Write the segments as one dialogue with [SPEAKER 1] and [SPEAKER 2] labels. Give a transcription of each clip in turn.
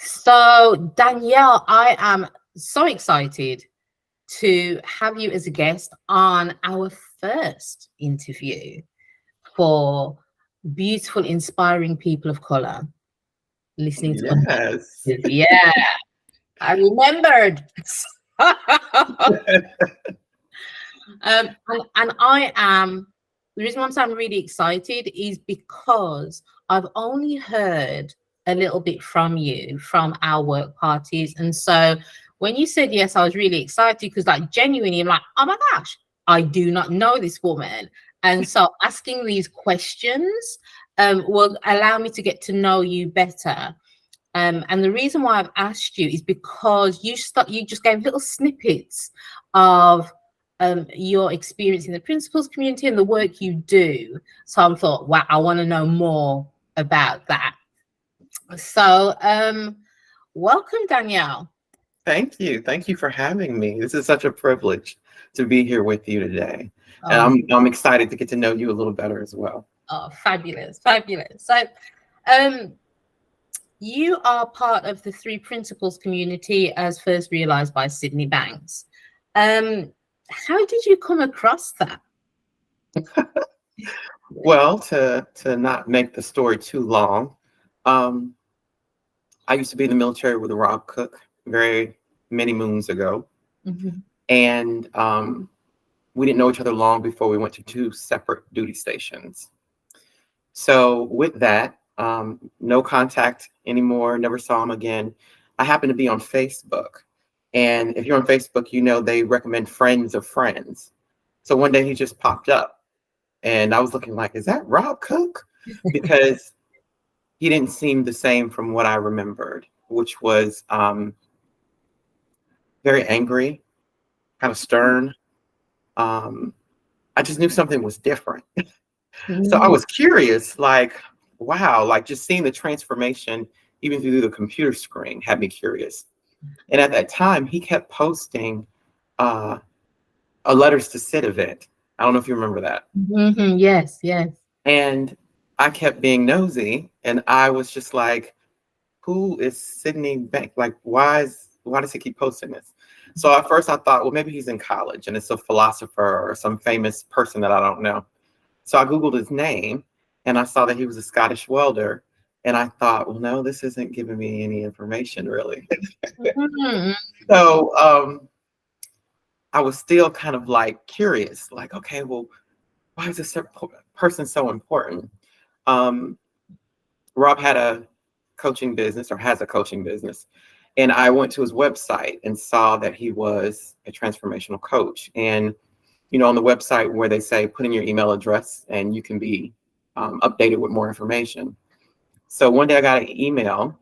[SPEAKER 1] So, Danielle, I am so excited to have you as a guest on our first interview for beautiful, inspiring people of color listening to
[SPEAKER 2] Yes.
[SPEAKER 1] yeah, I remembered. And I am, the reason why I'm really excited is because I've only heard a little bit from you from our work parties. And so when you said yes, I was really excited because, like, genuinely, I'm like, oh my gosh, I do not know this woman. And so asking these questions will allow me to get to know you better. And the reason why I've asked you is because you just gave little snippets of your experience in the principals community and the work you do. So I thought, wow, I want to know more about that. So welcome, Danielle.
[SPEAKER 2] Thank you. Thank you for having me. This is such a privilege to be here with you today. And
[SPEAKER 1] Oh,
[SPEAKER 2] I'm excited to get to know you a little better as well.
[SPEAKER 1] oh, fabulous, fabulous. So um, you are part of the three principles community as first realized by Sydney Banks. How did you come across that?
[SPEAKER 2] Well, to not make the story too long, um, I used to be in the military with Rob Cook very many moons ago.
[SPEAKER 1] Mhm.
[SPEAKER 2] And we didn't know each other long before we went to two separate duty stations. So with that, no contact anymore, never saw him again. I happened to be on Facebook. And if you're on Facebook, you know they recommend friends of friends. So one day he just popped up and I was looking like, is that Rob Cook? Because he didn't seem the same from what I remembered, which was very angry, kind of stern. Um, I just knew something was different. So I
[SPEAKER 1] Mm.
[SPEAKER 2] was curious, like, wow, like just seeing the transformation even through the computer screen had me curious. And at that time, he kept posting uh, a Letters to Sid event. I don't know if you remember that.
[SPEAKER 1] Mhm. Yes, yes.
[SPEAKER 2] And I kept being nosy, and I was just like, who is Sydney Bank? Like, why does he keep posting this? So at first I thought, well, maybe he's in college and it's a philosopher or some famous person that I don't know. So I Googled his name and I saw that he was a Scottish welder. And I thought, well, no, this isn't giving me any information really.
[SPEAKER 1] Mhm.
[SPEAKER 2] So I was still kind of like curious, like, okay, well, why is this person so important? Um, Rob had a coaching business or has a coaching business. And I went to his website and saw that he was a transformational coach. And, you know, on the website where they say, put in your email address and you can be updated with more information. So one day I got an email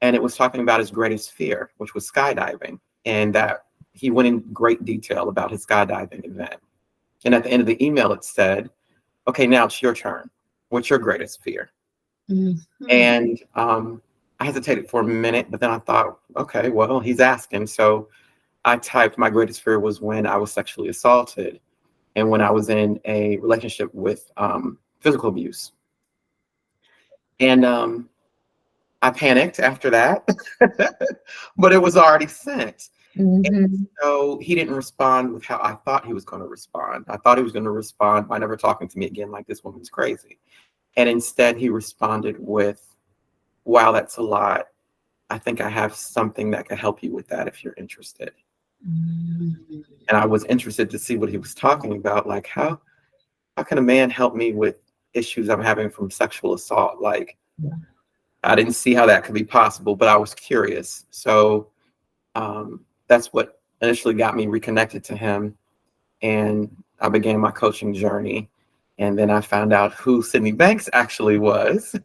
[SPEAKER 2] and it was talking about his greatest fear, which was skydiving. And that he went in great detail about his skydiving event. And at the end of the email, it said, okay, now it's your turn. What's your greatest fear?
[SPEAKER 1] Mhm.
[SPEAKER 2] And I hesitated for a minute, but then I thought, okay, well, he's asking. So I typed my greatest fear was when I was sexually assaulted and when I was in a relationship with physical abuse. And I panicked after that, but it was already sent. And
[SPEAKER 1] Mhm.
[SPEAKER 2] so he didn't respond with how I thought he was going to respond. I thought he was going to respond by never talking to me again, like this woman's crazy. And instead, he responded with, wow, that's a lot. I think I have something that could help you with that if you're interested.
[SPEAKER 1] Mhm.
[SPEAKER 2] And I was interested to see what he was talking about. Like, how can a man help me with issues I'm having from sexual assault? Like, I didn't see how that could be possible, but I was curious. So that's what initially got me reconnected to him. And I began my coaching journey. And then I found out who Sydney Banks actually was.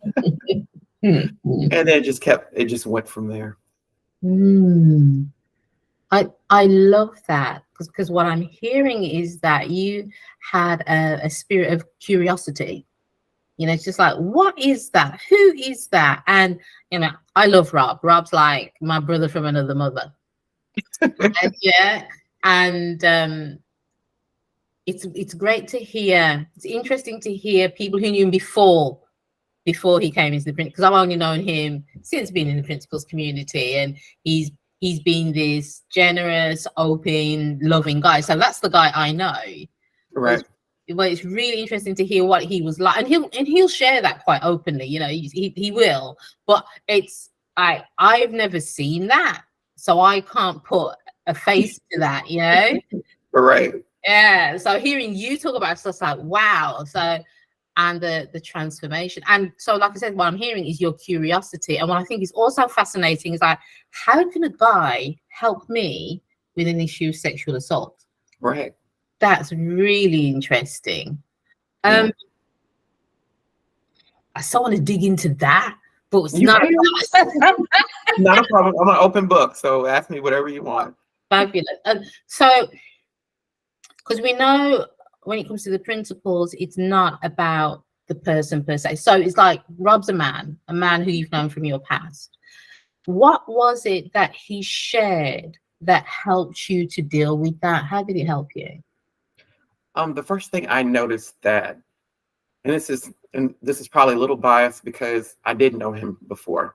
[SPEAKER 1] Mhm.
[SPEAKER 2] And then it just went from there.
[SPEAKER 1] Mm. I love that because what I'm hearing is that you had a spirit of curiosity. You know, it's just like, what is that? Who is that? And you know, I love Rob. Rob's like my brother from another mother. And yeah, and it's great to hear. It's interesting to hear people who knew him before before he came into the print, because I've only known him since being in the principals community, and he's been this generous, open, loving guy. So that's the guy I know.
[SPEAKER 2] Right.
[SPEAKER 1] But it's really interesting to hear what he was like, and he'll share that quite openly. You know, he will. But I've never seen that, so I can't put a face to that. You know.
[SPEAKER 2] Right.
[SPEAKER 1] Yeah. So hearing you talk about it, it's like wow. So. And the transformation, and so like I said, what I'm hearing is your curiosity, and what I think is also fascinating is like, how can a guy help me with an issue of sexual assault?
[SPEAKER 2] Right.
[SPEAKER 1] That's really interesting.
[SPEAKER 2] Yeah.
[SPEAKER 1] I still want to dig into that, but it's
[SPEAKER 2] You
[SPEAKER 1] not
[SPEAKER 2] not a problem. I'm an open book, so ask me whatever you want.
[SPEAKER 1] fabulous. So because we know when it comes to the principles, it's not about the person per se. So it's like Rob's a man who you've known from your past. What was it that he shared that helped you to deal with that? How did it help you?
[SPEAKER 2] The first thing I noticed that, and this is probably a little biased because I did know him before.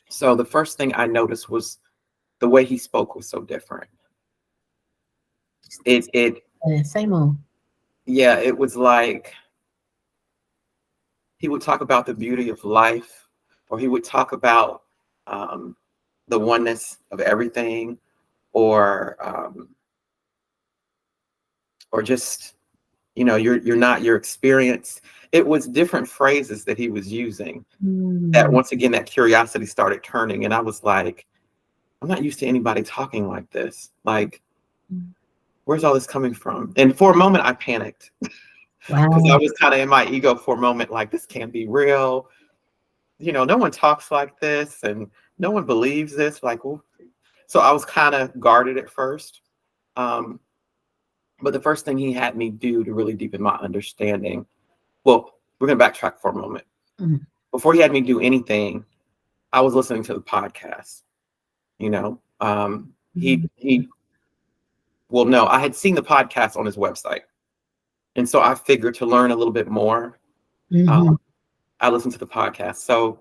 [SPEAKER 2] So the first thing I noticed was the way he spoke was so different.
[SPEAKER 1] Same old.
[SPEAKER 2] Yeah, it was like he would talk about the beauty of life, or he would talk about the oneness of everything, or just, you know, you're not your experience. It was different phrases that he was using that once again, that curiosity started turning. And I was like, I'm not used to anybody talking like this. Like, where's all this coming from? And for a moment I panicked.
[SPEAKER 1] Wow.
[SPEAKER 2] Because I was kind of in my ego for a moment, like, this can't be real. You know, no one talks like this and no one believes this. Like, well, so I was kind of guarded at first. But the first thing he had me do to really deepen my understanding, well, we're going to backtrack for a moment. Before he had me do anything, I was listening to the podcast. You know, well, no, I had seen the podcast on his website. And so I figured to learn a little bit more, I listened to the podcast. So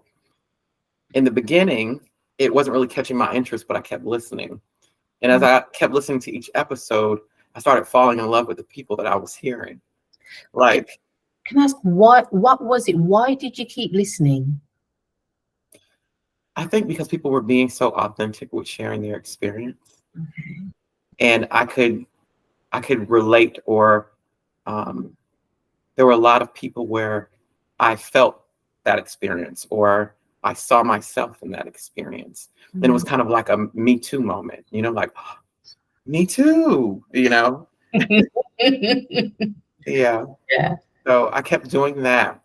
[SPEAKER 2] in the beginning, it wasn't really catching my interest, but I kept listening. And as I kept listening to each episode, I started falling in love with the people that I was hearing. Like,
[SPEAKER 1] can I ask what was it? Why did you keep listening?
[SPEAKER 2] I think because people were being so authentic with sharing their experience. And I could relate, or there were a lot of people where I felt that experience, or I saw myself in that experience. And it was kind of like a Me Too moment, you know, like, oh, me too, you know? Yeah. So I kept doing that,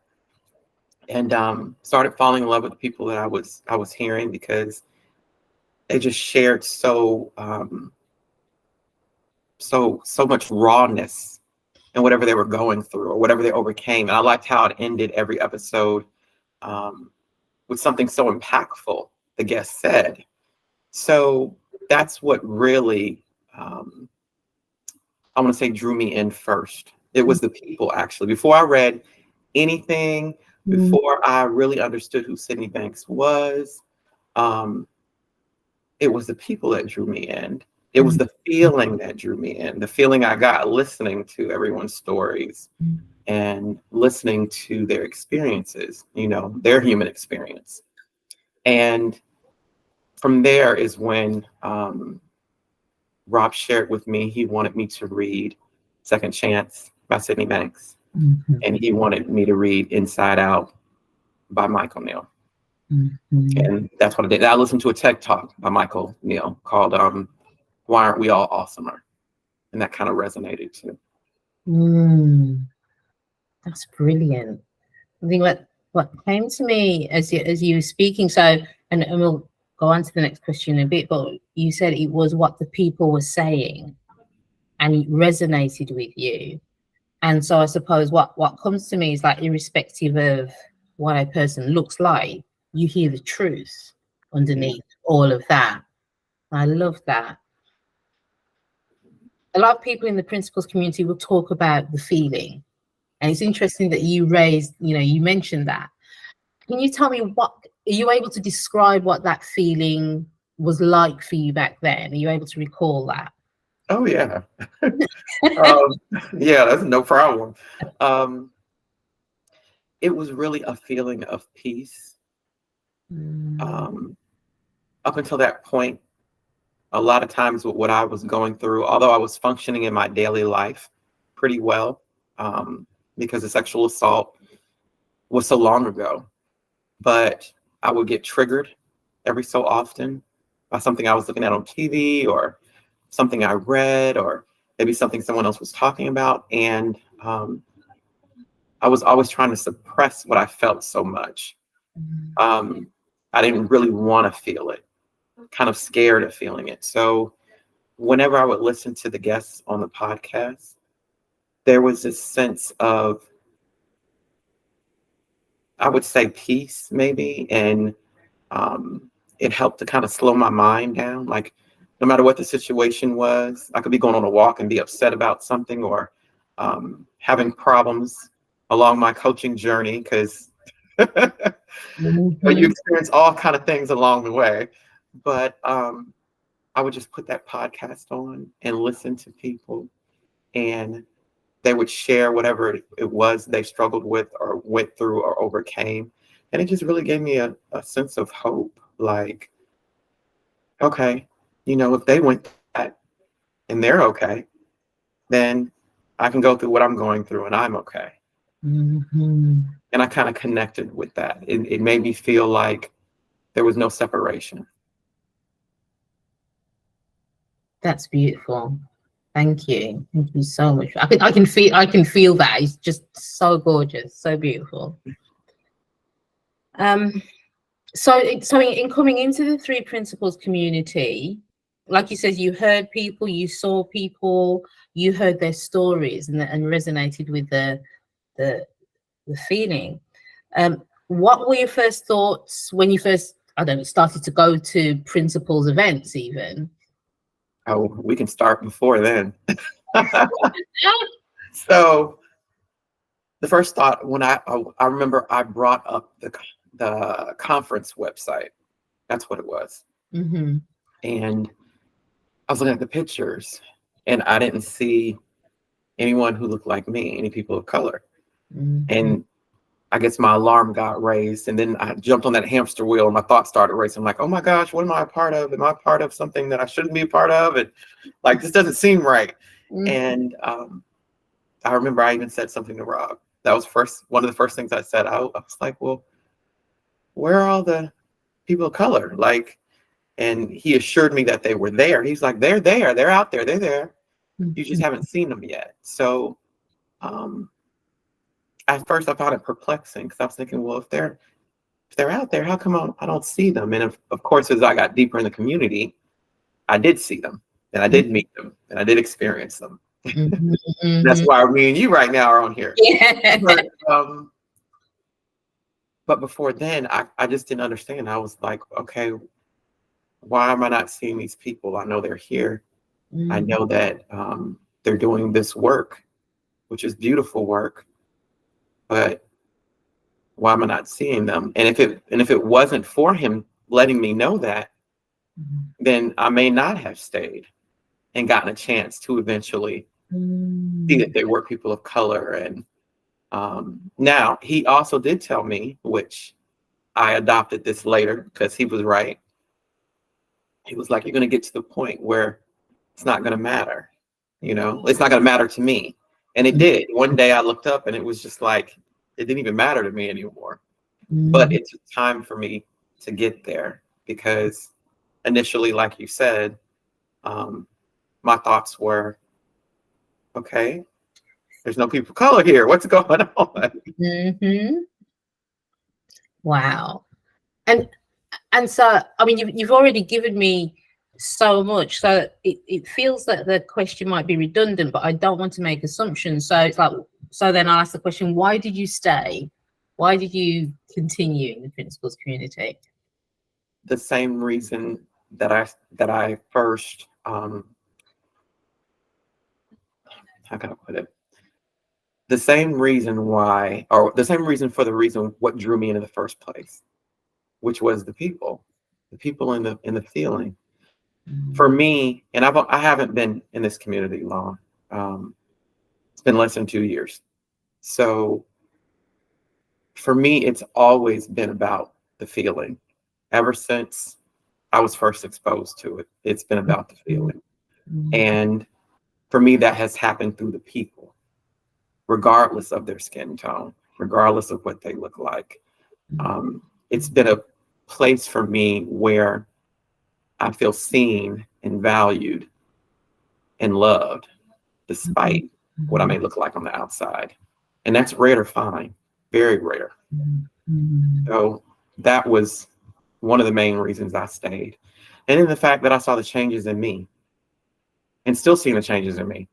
[SPEAKER 2] and started falling in love with the people that I was hearing, because they just shared so much rawness in whatever they were going through or whatever they overcame. And I liked how it ended every episode with something so impactful the guest said. So that's what really, I want to say, drew me in first. It was the people, actually. Before I read anything, before I really understood who Sydney Banks was, it was the people that drew me in. It was the feeling that drew me in, the feeling I got listening to everyone's stories and listening to their experiences, you know, their human experience. And from there is when Rob shared with me he wanted me to read Second Chance by Sydney Banks. And he wanted me to read Inside Out by Michael Neal. And that's what I did. I listened to a TED Talk by Michael Neal called Why Aren't We All Awesomer? And that kind of resonated too.
[SPEAKER 1] That's brilliant. I think what came to me as you were speaking, so and we'll go on to the next question in a bit, but you said it was what the people were saying and it resonated with you. And so I suppose what comes to me is like, irrespective of what a person looks like, you hear the truth underneath all of that. I love that. A lot of people in the principles community will talk about the feeling. And it's interesting that you mentioned that. Can you tell me what, are you able to describe what that feeling was like for you back then? Are you able to recall that?
[SPEAKER 2] Oh yeah. um, yeah, that's no problem. Um, it was really a feeling of peace.
[SPEAKER 1] Mm,
[SPEAKER 2] Um, Up until that point, a lot of times with what I was going through, although I was functioning in my daily life pretty well, um, because the sexual assault was so long ago, but I would get triggered every so often by something I was looking at on TV or something I read or maybe something someone else was talking about. And I was always trying to suppress what I felt so much.
[SPEAKER 1] mm,
[SPEAKER 2] Um, I didn't really want to feel it, kind of scared of feeling it. So whenever I would listen to the guests on the podcast, there was this sense of, I would say, peace maybe. And it helped to kind of slow my mind down. Like, no matter what the situation was, I could be going on a walk and be upset about something or having problems along my coaching journey because you
[SPEAKER 1] mhm,
[SPEAKER 2] experience all kind of things along the way. But I would just put that podcast on and listen to people, and they would share whatever it was they struggled with or went through or overcame. And it just really gave me a sense of hope. Like, okay, if they went through that and they're okay, then I can go through what I'm going through and I'm okay.
[SPEAKER 1] mhm.
[SPEAKER 2] And I kind of connected with that. It made me feel like there was no separation.
[SPEAKER 1] That's beautiful. Thank you. Thank you so much. I can feel that. It's just so gorgeous, so beautiful. Um, so in coming into the Three Principles community, like you said, you heard people, you saw people, you heard their stories and resonated with the the feeling. What were your first thoughts when you first, I don't know, started to go to Principles events even?
[SPEAKER 2] Oh, we can start before then. So the first thought when I remember I brought up the conference website. That's what it was.
[SPEAKER 1] Mm-hmm.
[SPEAKER 2] And I was looking at the pictures and I didn't see anyone who looked like me, any people of color.
[SPEAKER 1] Mm-hmm.
[SPEAKER 2] And I guess my alarm got raised, and then I jumped on that hamster wheel and my thoughts started racing. I'm like, oh my gosh, what am I a part of? Am I a part of something that I shouldn't be a part of? And like, this doesn't seem right. And I remember I even said something to Rob. That was one of the first things I said. I was like, well, where are all the people of color? Like, and he assured me that they were there. He's like, they're there, they're out there, they're there. You just haven't seen them yet. So um, at first I found it perplexing because I was thinking, well, if they're out there, how come I don't see them? And of course, as I got deeper in the community, I did see them and I did meet them and I did experience them.
[SPEAKER 1] Mm-hmm.
[SPEAKER 2] That's
[SPEAKER 1] Mm-hmm.
[SPEAKER 2] why me and you right now are on here.
[SPEAKER 1] Yeah.
[SPEAKER 2] But before then, I just didn't understand. I was like, okay, why am I not seeing these people? I know they're here. I
[SPEAKER 1] Mm-hmm.
[SPEAKER 2] know that they're doing this work, which is beautiful work, but why am I not seeing them? And if it wasn't for him letting me know that, then I may not have stayed and gotten a chance to eventually see that they were people of color. And now he also did tell me, which I adopted this later because he was right. He was like, you're going to get to the point where it's not going to matter. It's not going to matter to me. And it did. One day I looked up and it was just like, it didn't even matter to me anymore. But
[SPEAKER 1] Mm-hmm.
[SPEAKER 2] it took time for me to get there because initially, like you said, my thoughts were, okay, there's no people of color here. What's going on?
[SPEAKER 1] Mm-hmm. Wow. And so, I mean, you've already given me so much, so it feels that the question might be redundant, but I don't want to make assumptions. So it's like, so then I'll ask the question: why did you stay? Why did you continue in the principals community?
[SPEAKER 2] The same reason that I first, how can I put it? the same reason why, or the same reason for the reason what drew me into the first place, which was the people in the feeling. For me, and I haven't been in this community long. It's been less than 2 years. So for me, it's always been about the feeling. Ever since I was first exposed to it, it's been about the feeling. And for me, that has happened through the people, regardless of their skin tone, regardless of what they look like. It's been a place for me where I feel seen and valued and loved, despite what I may look like on the outside. And that's rare to find, very rare. So that was one of the main reasons I stayed. And then the fact that I saw the changes in me and still seeing the changes in me.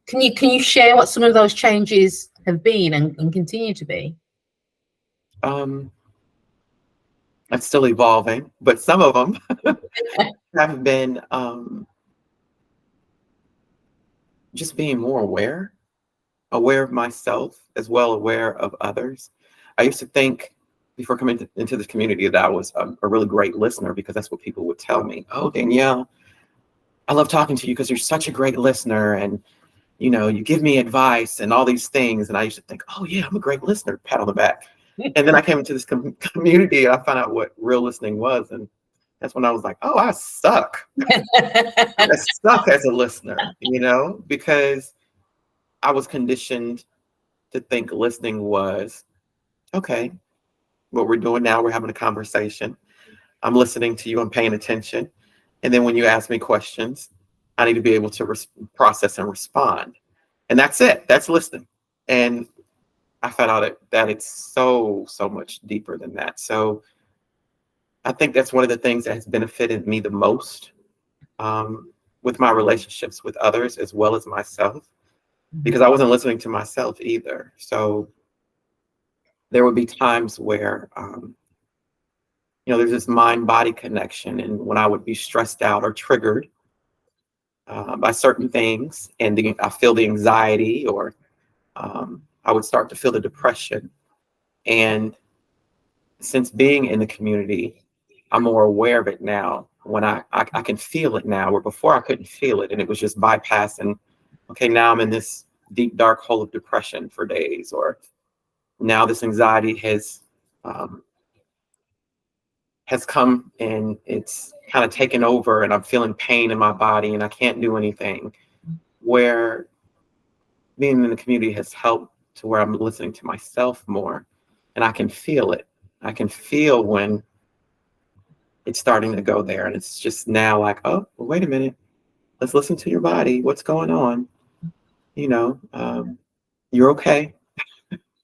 [SPEAKER 1] Can you share what some of those changes have been and continue to be?
[SPEAKER 2] It's still evolving, but some of them have been just being more aware of myself, as well aware of others. I used to think before coming into this community that I was a really great listener, because that's what people would tell me. Oh, Danielle, I love talking to you because you're such a great listener, and you give me advice and all these things. And I used to think, oh yeah, I'm a great listener, pat on the back. And then I came into this community and I found out what real listening was. And that's when I was like, oh, I suck. I suck as a listener, because I was conditioned to think listening was, okay, what we're doing now, we're having a conversation. I'm listening to you, I'm paying attention. And then when you ask me questions, I need to be able to process and respond. And that's it. That's listening. And I found out that it's so much deeper than that. So I think that's one of the things that has benefited me the most with my relationships with others as well as myself, because I wasn't listening to myself either. So there would be times where, there's this mind-body connection. And when I would be stressed out or triggered by certain things, and I feel the anxiety, or I would start to feel the depression. And since being in the community, I'm more aware of it now. When I can feel it now, where before I couldn't feel it, and it was just bypassing. Okay, now I'm in this deep, dark hole of depression for days, or now this anxiety has come and it's kind of taken over, and I'm feeling pain in my body and I can't do anything. Where being in the community has helped to where I'm listening to myself more, and I can feel it. I can feel when it's starting to go there. And it's just now like, oh, well, wait a minute. Let's listen to your body. What's going on? You're okay.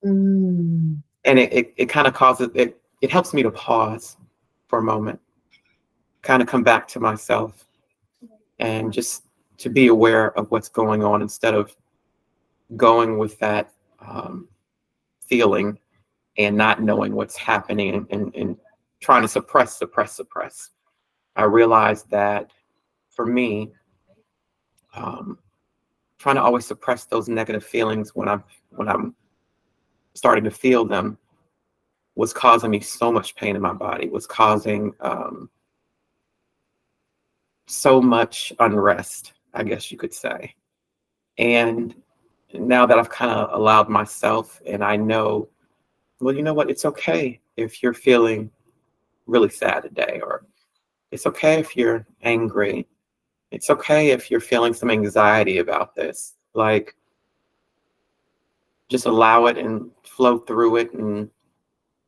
[SPEAKER 2] And it kind of causes it helps me to pause for a moment, kind of come back to myself, and just to be aware of what's going on, instead of going with that feeling and not knowing what's happening, and trying to suppress. I realized that for me, trying to always suppress those negative feelings when I'm starting to feel them was causing me so much pain in my body, was causing so much unrest, I guess you could say. And now that I've kind of allowed myself, and I know, well, you know what? It's okay if you're feeling really sad today, or it's okay if you're angry. It's okay if you're feeling some anxiety about this. Like, just allow it and flow through it, and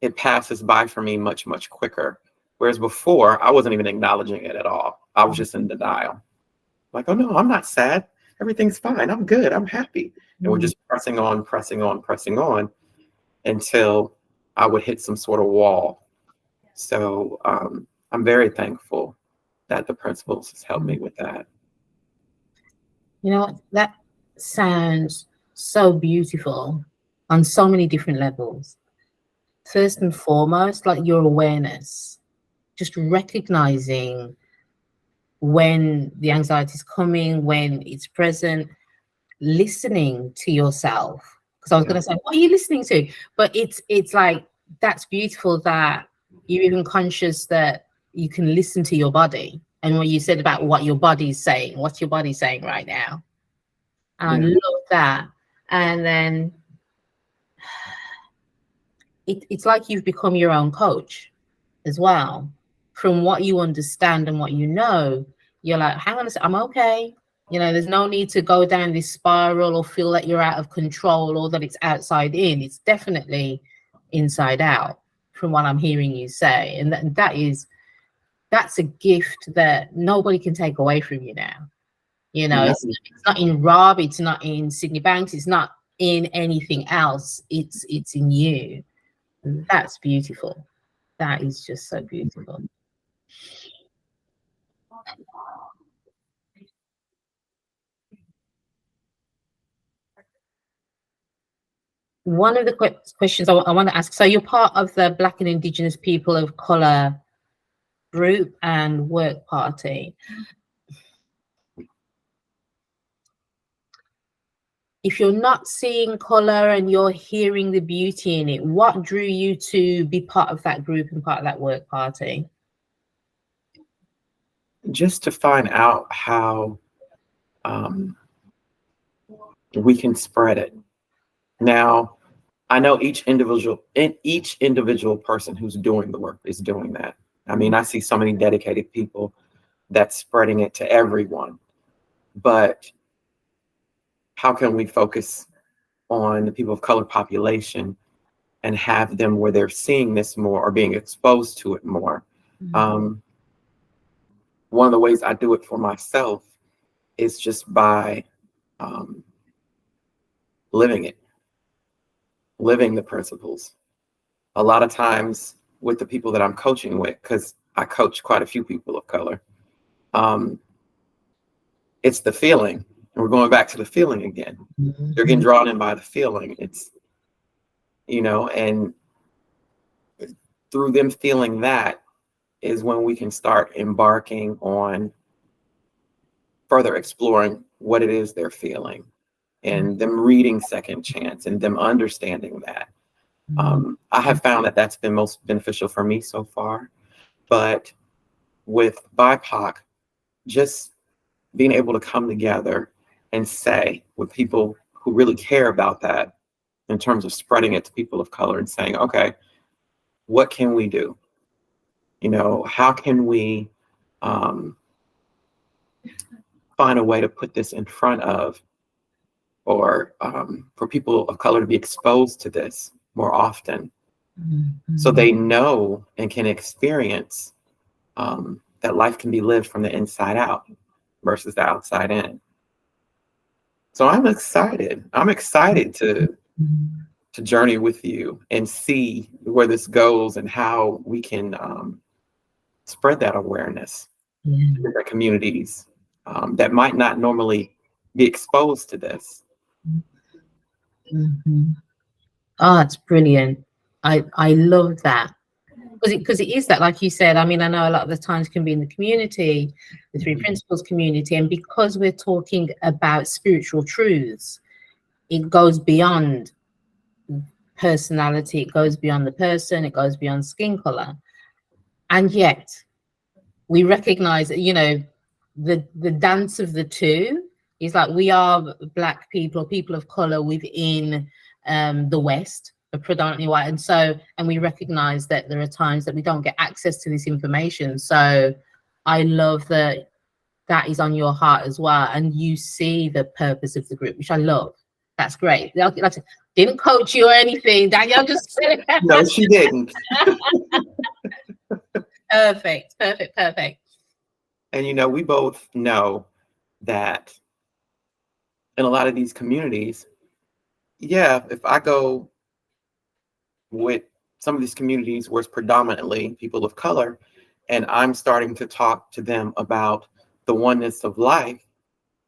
[SPEAKER 2] it passes by for me much, much quicker. Whereas before, I wasn't even acknowledging it at all. I was just in denial. Like, oh no, I'm not sad. Everything's fine. I'm good. I'm happy. And we're just pressing on until I would hit some sort of wall. So I'm very thankful that the principles has helped me with that.
[SPEAKER 1] That sounds so beautiful on so many different levels. First and foremost, like your awareness, just recognizing when the anxiety is coming, when it's present, listening to yourself. Because I was going to say, what are you listening to? But it's like, that's beautiful that you're even conscious that you can listen to your body. And what you said about what your body's saying, what's your body saying right now? And I love that. And then it's like you've become your own coach as well. From what you understand and what you know, you're like, hang on a second, I'm okay. You know, there's no need to go down this spiral or feel that you're out of control or that it's outside in. It's definitely inside out, from what I'm hearing you say. And that's a gift that nobody can take away from you now. You know, it's not in Rob, it's not in Sydney Banks, it's not in anything else. It's in you. And that's beautiful. That is just so beautiful. One of the questions I want to ask, so you're part of the Black and Indigenous People of Colour group and work party. If you're not seeing colour and you're hearing the beauty in it, what drew you to be part of that group and part of that work party?
[SPEAKER 2] Just to find out how we can spread it. Now, I know each individual person who's doing the work is doing that. I mean, I see so many dedicated people that's spreading it to everyone. But how can we focus on the people of color population and have them where they're seeing this more or being exposed to it more? One of the ways I do it for myself is just by living it, living the principles. A lot of times with the people that I'm coaching with, because I coach quite a few people of color, it's the feeling. And we're going back to the feeling again. They're getting drawn in by the feeling. It's, you know, and through them feeling that is when we can start embarking on further exploring what it is they're feeling and them reading Second Chance and them understanding that. I have found that that's been most beneficial for me so far. But with BIPOC, just being able to come together and say with people who really care about that in terms of spreading it to people of color and saying, okay, what can we do? You know, how can we find a way to put this in front of, or for people of color to be exposed to this more often, so they know and can experience that life can be lived from the inside out versus the outside in. So I'm excited. I'm excited to journey with you and see where this goes and how we can spread that awareness to different communities that might not normally be exposed to this.
[SPEAKER 1] Oh, it's brilliant. I love that. Because it is that, like you said, I mean, I know a lot of the times can be in the community, the Three Principles community, and because we're talking about spiritual truths, it goes beyond personality, it goes beyond the person, it goes beyond skin color. And yet we recognize that, you know, the dance of the two is like, we are Black people, people of color within the West, predominantly white, and we recognize that there are times that we don't get access to this information. So I love that is on your heart as well, and you see the purpose of the group, which I love. That's great. Didn't coach you or anything, Danielle, just said it.
[SPEAKER 2] No, she didn't.
[SPEAKER 1] Perfect.
[SPEAKER 2] And you know, we both know that in a lot of these communities, if I go with some of these communities where it's predominantly people of color, and I'm starting to talk to them about the oneness of life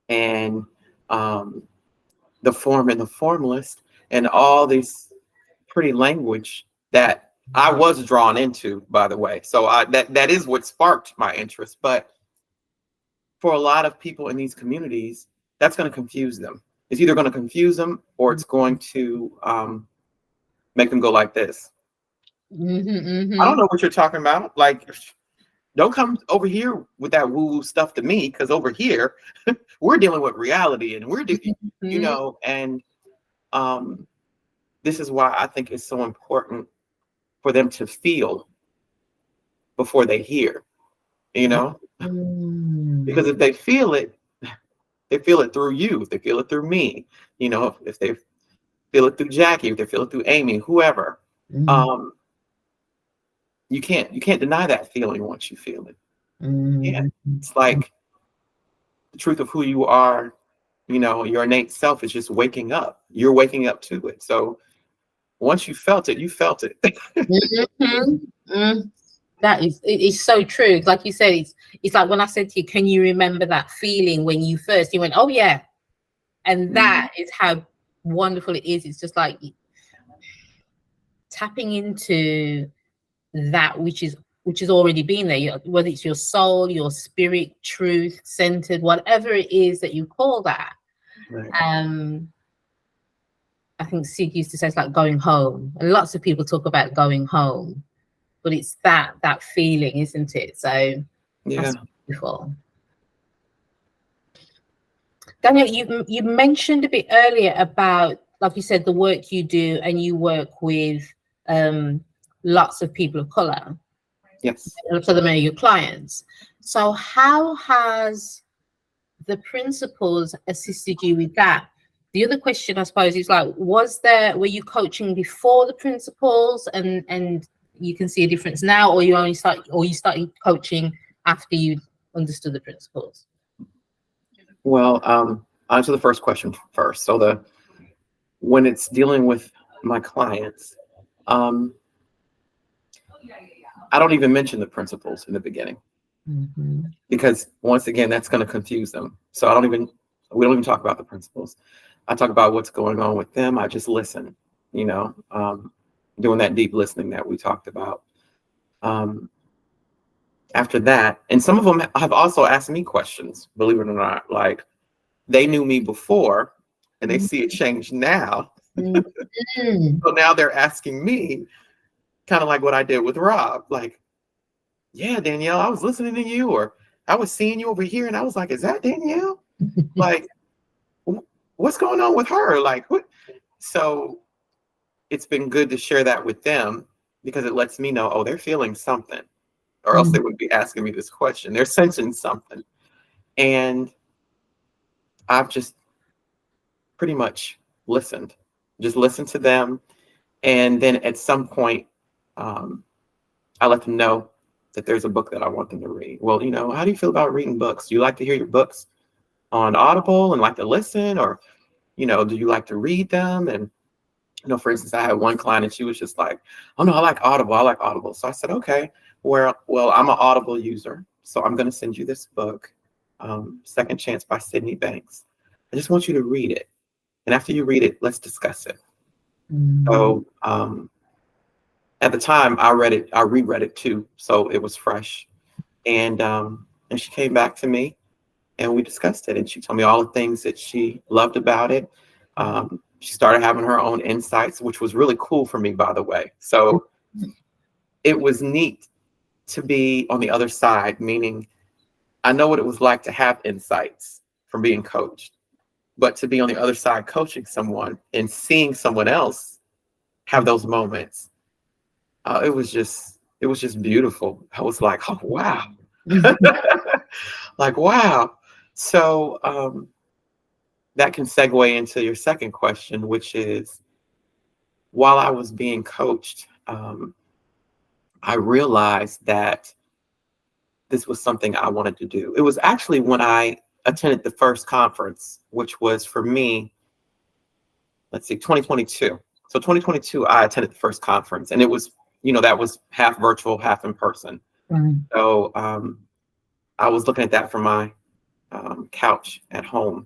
[SPEAKER 2] and the form and the formless and all this pretty language that I was drawn into, by the way. So that is what sparked my interest. But for a lot of people in these communities, that's going to confuse them. it's either going to confuse them or it's going to make them go like this. I don't know what you're talking about. Like, don't come over here with that woo-woo stuff to me, because over here we're dealing with reality, and we're doing, you know, and this is why I think it's so important for them to feel before they hear, you know, because if they feel it through you, if they feel it through me, you know, if they feel it through Jackie, if they feel it through Amy, whoever, you can't deny that feeling once you feel it. Yeah, it's like the truth of who you are, you know, your innate self is just waking up. You're waking up to it. So once you felt it, you felt it.
[SPEAKER 1] That is, it is so true. Like you said, it's like when I said to you, can you remember that feeling when you went, oh yeah. And that is how wonderful it is. It's just like tapping into that which is already been there, whether it's your soul, your spirit, truth, centered, whatever it is that you call that. Right. I think Sid used to say it's like going home, and lots of people talk about going home, but it's that feeling, isn't it? So that's beautiful. Danielle, you mentioned a bit earlier about, like you said, the work you do, and you work with lots of people of color.
[SPEAKER 2] Yes.
[SPEAKER 1] For them are your clients. So how has the principles assisted you with that? The other question, I suppose, is like, were you coaching before the principles and you can see a difference now, or you started coaching after you understood the principles?
[SPEAKER 2] Well, I'll answer the first question first. So when it's dealing with my clients, I don't even mention the principles in the beginning, because once again, that's going to confuse them. So we don't even talk about the principles. I talk about what's going on with them. I just listen, you know, doing that deep listening that we talked about. After that, and some of them have also asked me questions, believe it or not, like they knew me before and they see it change now. So now they're asking me, kind of like what I did with Rob, like, yeah, Danielle, I was listening to you, or I was seeing you over here and I was like, is that Danielle? Like, what's going on with her? Like, what? So it's been good to share that with them, because it lets me know, oh, they're feeling something, or else they would be asking me this question. They're sensing something. And I've just pretty much listened to them. And then at some point, I let them know that there's a book that I want them to read. Well, you know, how do you feel about reading books? Do you like to hear your books on Audible and like to listen, or, you know, do you like to read them? And, you know, for instance, I had one client and she was just like, oh no, I like Audible. So I said, okay, well, I'm an Audible user, so I'm going to send you this book, Second Chance by Sydney Banks. I just want you to read it. And after you read it, let's discuss it. So at the time I reread it too. So it was fresh. And she came back to me and we discussed it. And she told me all the things that she loved about it. She started having her own insights, which was really cool for me, by the way. So it was neat to be on the other side, meaning I know what it was like to have insights from being coached, but to be on the other side coaching someone and seeing someone else have those moments, it was just beautiful. I was like, oh, wow. Like, wow. So that can segue into your second question, which is, while I was being coached, I realized that this was something I wanted to do. It was actually when I attended the first conference, which was for me, 2022. So 2022, I attended the first conference, and it was, you know, that was half virtual, half in person. So I was looking at that from my couch at home.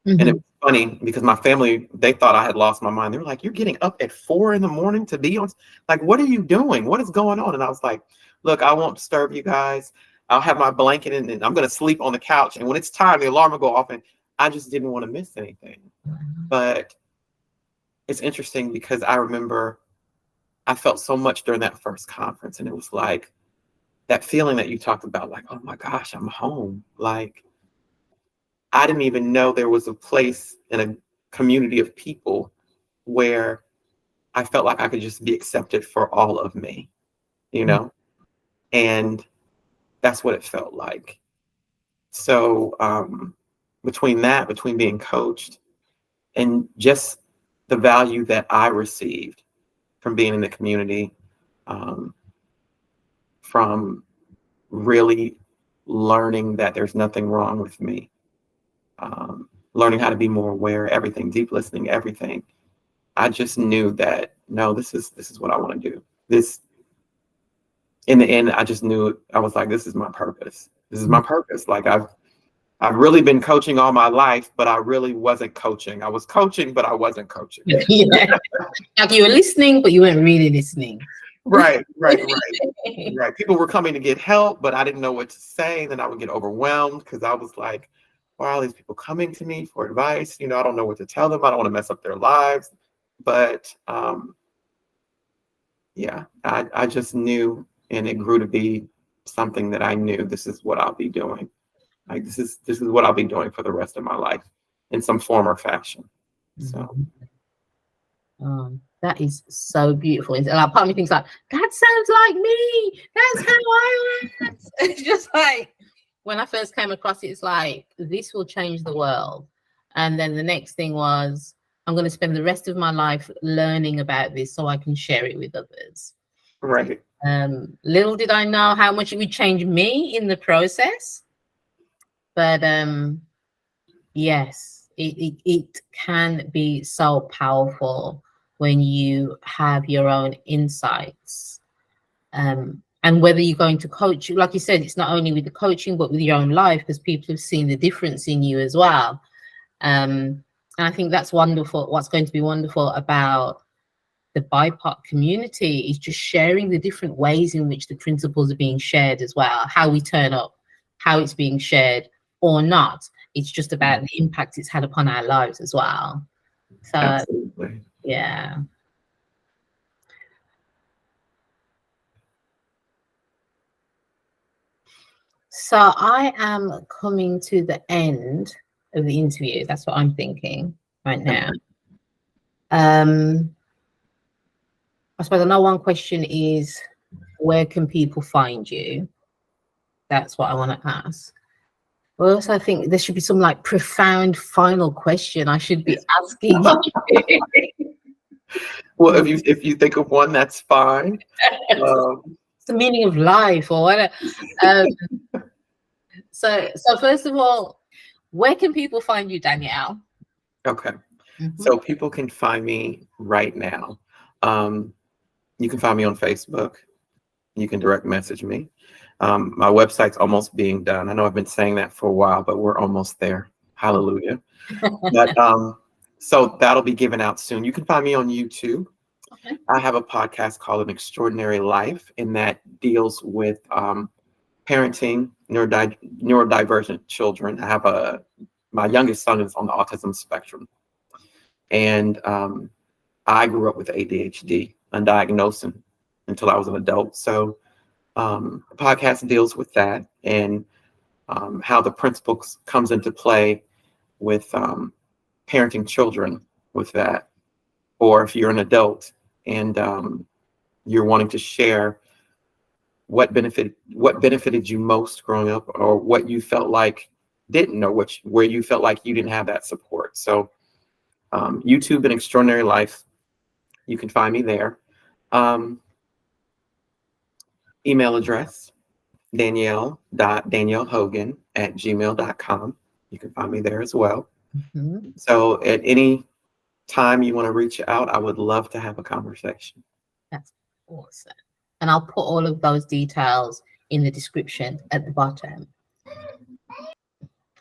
[SPEAKER 2] And it was funny because my family, they thought I had lost my mind. They were like, you're getting up at 4 a.m. to be on, like, what are you doing? What is going on? And I was like, look, I won't disturb you guys. I'll have my blanket and I'm going to sleep on the couch. And when it's time, the alarm will go off and I just didn't want to miss anything. But it's interesting because I remember I felt so much during that first conference, and it was like that feeling that you talked about, like, oh my gosh, I'm home. Like, I didn't even know there was a place in a community of people where I felt like I could just be accepted for all of me, you know? And that's what it felt like. So between being coached and just the value that I received from being in the community, from really learning that there's nothing wrong with me, learning how to be more aware, everything, deep listening, everything. I just knew that, no, this is what I want to do. This, in the end, I just knew, I was like, this is my purpose. This is my purpose. Like, I've really been coaching all my life, but I really wasn't coaching. I was coaching, but I wasn't coaching.
[SPEAKER 1] Yeah. Like you were listening, but you weren't really listening.
[SPEAKER 2] Right. People were coming to get help, but I didn't know what to say. Then I would get overwhelmed because I was like, why are all these people coming to me for advice? You know, I don't know what to tell them. I don't want to mess up their lives. But yeah, I just knew, and it grew to be something that I knew this is what I'll be doing. Like, this is what I'll be doing for the rest of my life in some form or fashion. So
[SPEAKER 1] that is so beautiful. And like, part of me thinks like, that sounds like me. That's how I was. It's just like when I first came across it, it's like, this will change the world. And then the next thing was, I'm going to spend the rest of my life learning about this so I can share it with others.
[SPEAKER 2] Right.
[SPEAKER 1] Little did I know how much it would change me in the process. But yes, it can be so powerful when you have your own insights. And whether you're going to coach, like you said, it's not only with the coaching, but with your own life, because people have seen the difference in you as well. And I think that's wonderful. What's going to be wonderful about the BIPOC community is just sharing the different ways in which the principles are being shared as well, how we turn up, how it's being shared or not. It's just about the impact it's had upon our lives as well. So,
[SPEAKER 2] absolutely.
[SPEAKER 1] Yeah. So I am coming to the end of the interview. That's what I'm thinking right now. I suppose I know one question is, where can people find you? That's what I want to ask. Well, also, I think there should be some like profound final question I should be asking you.
[SPEAKER 2] Well, if you think of one, that's fine.
[SPEAKER 1] It's the meaning of life or whatever. So first of all, where can people find you, Danielle?
[SPEAKER 2] Okay. So people can find me right now. You can find me on Facebook. You can direct message me. My website's almost being done. I know I've been saying that for a while, but we're almost there. Hallelujah. But so that'll be given out soon. You can find me on YouTube. Okay. I have a podcast called An Extraordinary Life, and that deals with parenting neurodivergent children. I have my youngest son is on the autism spectrum, and I grew up with ADHD, undiagnosed until I was an adult. So the podcast deals with that and how the principles comes into play with parenting children with that. Or if you're an adult and you're wanting to share what benefited you most growing up, or what you felt like didn't, or where you felt like you didn't have that support. So YouTube, An Extraordinary Life, you can find me there. Email address, danielle.daniellehogan@gmail.com. You can find me there as well. So at any time you want to reach out, I would love to have a conversation.
[SPEAKER 1] That's awesome. And I'll put all of those details in the description at the bottom. I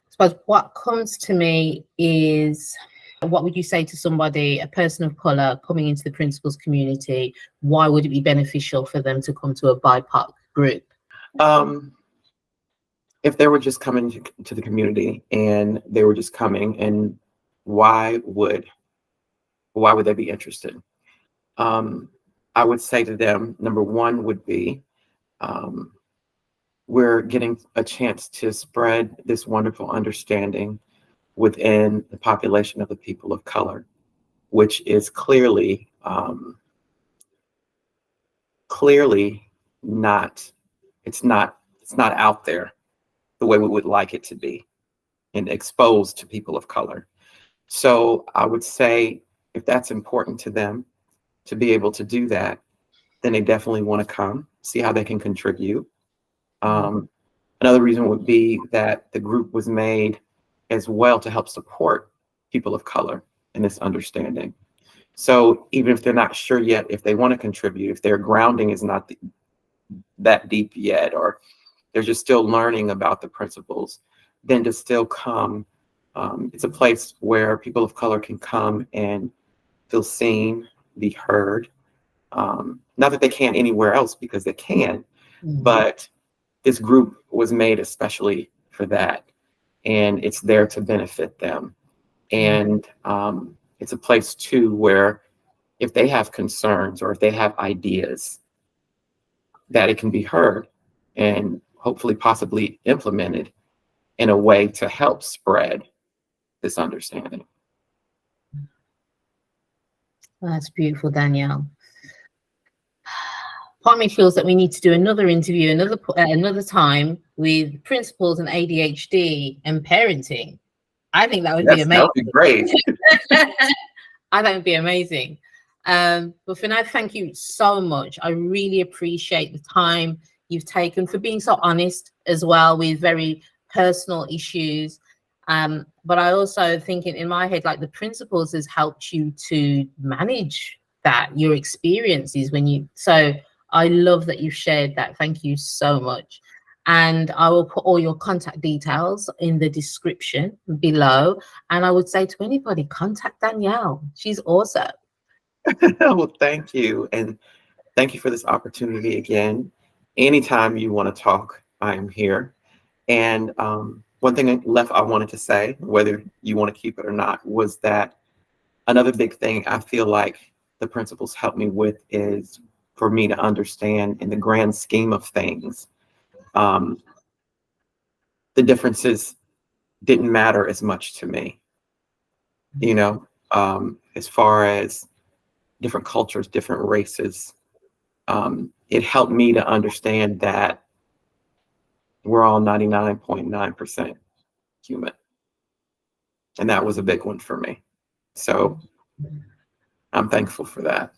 [SPEAKER 1] suppose what comes to me is, what would you say to somebody, a person of color coming into the principals community? Why would it be beneficial for them to come to a BIPOC group?
[SPEAKER 2] if they were just coming to the community and they were just coming, and why would they be interested? I would say to them, number one would be, we're getting a chance to spread this wonderful understanding within the population of the people of color, which is clearly not, it's not out there the way we would like it to be and exposed to people of color. So I would say if that's important to them to be able to do that, then they definitely want to come, see how they can contribute. Another reason would be that the group was made as well to help support people of color in this understanding. So even if they're not sure yet if they want to contribute, if their grounding is not that deep yet, or they're just still learning about the principles, then to still come. It's a place where people of color can come and feel seen, be heard. Not that they can't anywhere else, because they can, but this group was made especially for that, and it's there to benefit them. And it's a place too where if they have concerns or if they have ideas, that it can be heard and hopefully possibly implemented in a way to help spread this understanding.
[SPEAKER 1] That's beautiful, Danielle. Part of me feels that we need to do another interview, another time, with principals and ADHD and parenting. I think that would be amazing.
[SPEAKER 2] That would be great.
[SPEAKER 1] I think it would be amazing. But for now, thank you so much. I really appreciate the time you've taken, for being so honest as well with very personal issues. But I also think in my head, like, the principles has helped you to manage that, your experiences so I love that you shared that. Thank you so much. And I will put all your contact details in the description below. And I would say to anybody, contact Danielle. She's awesome.
[SPEAKER 2] Well, thank you. And thank you for this opportunity again. Anytime you want to talk, I'm here. And one thing left I wanted to say, whether you want to keep it or not, was that another big thing I feel like the principles help me with is for me to understand, in the grand scheme of things, the differences didn't matter as much to me, as far as different cultures, different races. It helped me to understand that we're all 99.9% human. And that was a big one for me. So I'm thankful for that.